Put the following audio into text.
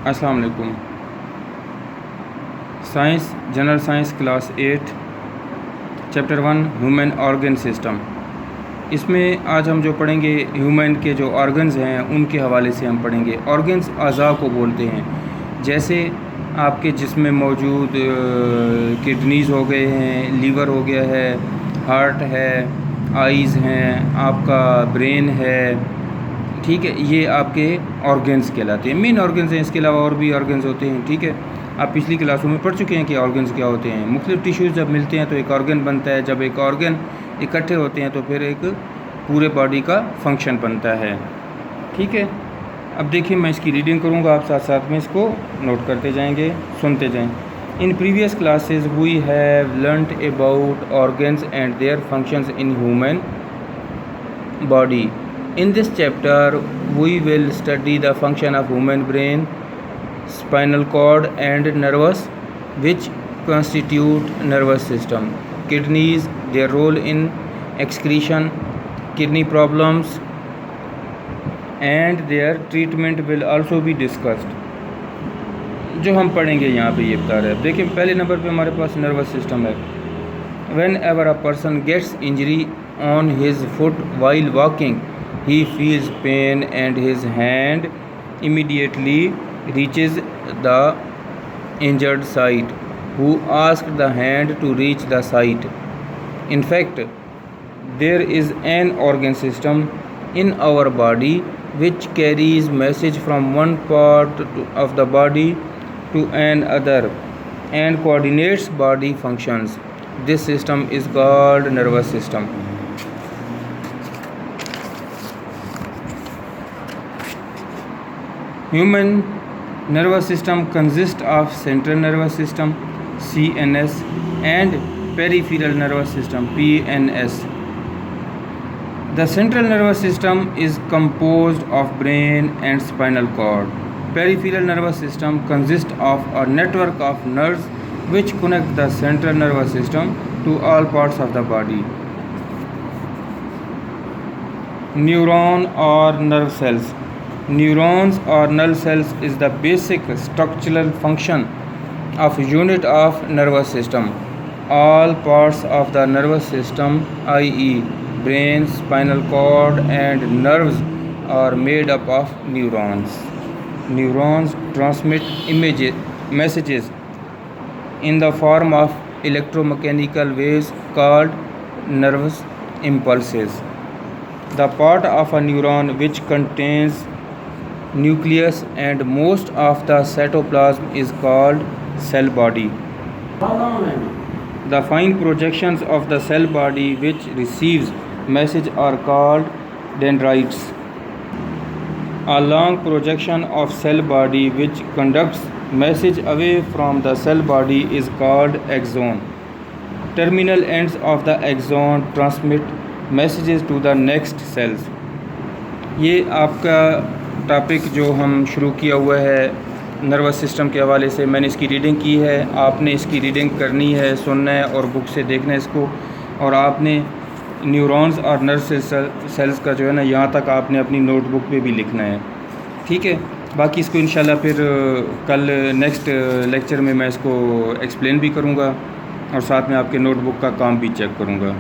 अस्सलाम वालेकुम। Science general science class 8 chapter 1 human organ system. इसमें आज हम जो पढ़ेंगे ह्यूमन के जो ऑर्गन्स हैं उनके हवाले से हम पढ़ेंगे। ऑर्गन्स अज़ा को बोलते हैं, जैसे आपके जिस्म में मौजूद किडनीज़ हो गए हैं, लीवर हो गया है, हार्ट है, आइज़ हैं, आपका ब्रेन है, ठीक है। ये आपके ऑर्गन्स कहलाते हैं, मेन ऑर्गन्स हैं। इसके अलावा और भी ऑर्गन्स होते हैं, ठीक है। आप पिछली क्लासों में पढ़ चुके हैं कि ऑर्गन्स क्या होते हैं। मुख्तलिफ टिश्यूज़ जब मिलते हैं तो एक ऑर्गन बनता है, जब एक ऑर्गन इकट्ठे होते हैं तो फिर एक पूरे बॉडी का फंक्शन बनता है, ठीक है। अब देखिए, मैं इसकी रीडिंग करूँगा, आप साथ साथ में इसको नोट करते जाएंगे, सुनते जाएँ। In previous classes we have learned about organs and their functions in human body. In this chapter, we will study the function of human brain, spinal cord and nerves, which constitute nervous system. Kidneys, their role in excretion, kidney problems and their treatment will also be discussed. जो हम पढ़ेंगे यहाँ पे ये बता रहे हैं। देखिए, पहले नंबर पे हमारे पास नर्वस सिस्टम है। Whenever a person gets injury on his foot while walking, he feels pain and his hand immediately reaches the injured site, who asks the hand to reach the site. In fact, there is an organ system in our body which carries message from one part of the body to another and coordinates body functions. This system is called nervous system. Human nervous system consists of central nervous system (CNS) and peripheral nervous system (PNS). The central nervous system is composed of brain and spinal cord. Peripheral nervous system consists of a network of nerves which connect the central nervous system to all parts of the body. Neuron or nerve cells. Neurons or nerve cells is the basic structural function of unit of nervous system. All parts of the nervous system, i.e. brain, spinal cord and nerves, are made up of neurons. Neurons transmit messages in the form of electromechanical waves called nervous impulses. The part of a neuron which contains nucleus and most of the cytoplasm is called cell body. The fine projections of the cell body which receives message are called dendrites. A long projection of cell body which conducts message away from the cell body is called axon. Terminal ends of the axon transmit messages to the next cells. ये आपका topic जो हम शुरू किया हुआ है nervous system के हवाले से, मैंने इसकी रीडिंग की है। आपने इसकी रीडिंग करनी है, सुनना है और बुक से देखना है इसको। और आपने न्यूरॉन्स और नर्व सेल्स का जो है ना, यहाँ तक आपने अपनी नोटबुक पे भी लिखना है, ठीक है। बाकी इसको इंशाल्लाह फिर कल नेक्स्ट लेक्चर में मैं इसको एक्सप्लेन भी करूँगा और साथ में आपके नोटबुक का काम भी चेक करूँगा।